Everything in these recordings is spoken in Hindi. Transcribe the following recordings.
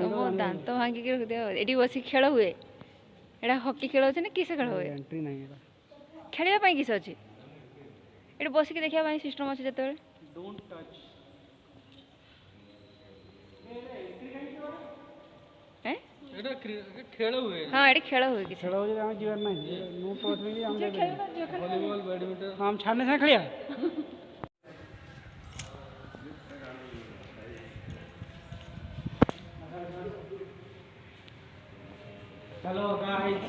तुम दांत भांगिक रख दियो एटी बसी खेल हुए एटा हॉकी खेल होचे ना किस खेल हुए एंट्री नहीं है खेलिया पई किस अछि एटी बसी देखिया पई सिस्टम अछि जते डोंट टच हैं एटा खेल हुए हां एटी खेल हुए किस खेल हुए हम जीवन नहीं नो टच भी हम वॉलीबॉल बैडमिंटन हम छाने से खेलिया हेलो गाइस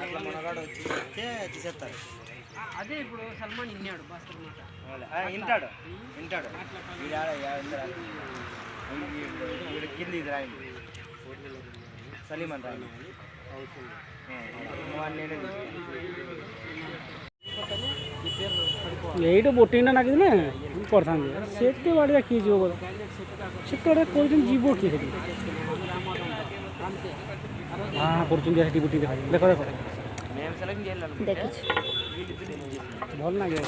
అట్లా మనగాడు వస్తే తీసేస్తారు అదే ఇప్పుడు సల్మాన్ ఇన్నాడు భాస్కర్ మాట వింటాడు వింటాడు వీడు కింద ఇది రాయండి సలీం అని రాయండి ଏଇଟା ବୋଟିଂଟା ନାଗିଥିଲେ କରିଥାନ୍ତି ସେତେ ବାଡ଼ିଆ କିଏ ଯିବ ବୋଧ ସେତେବେଳେ କହୁଛନ୍ତି ଯିବ କିଏ ସେଠି ହଁ କରୁଛନ୍ତି ସେଠି ବୋଟିଂ ଦେଖ ଦେଖ देखिछ ଭଲ ଲାଗେ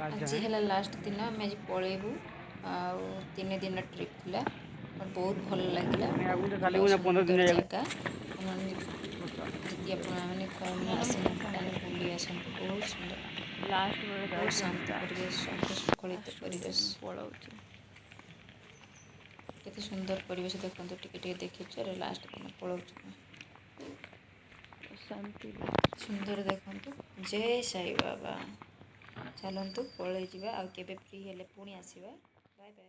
आज है लास्ट दिन आम आज पलैबू तीन दिन ट्रिप थिला बहुत भल लगे जगह मैंने कौन बुली आसत बहुत सुंदर लास्ट बहुत शांत परिवेश संस्कृत परिवेश केते सुंदर परिवेश देखो टिके देखी लास्ट दिन पलाऊ शांति सुंदर देखो जय साई बाबा चलतु पलि जा फ्री हेले पुणी आसवा बाय बाय।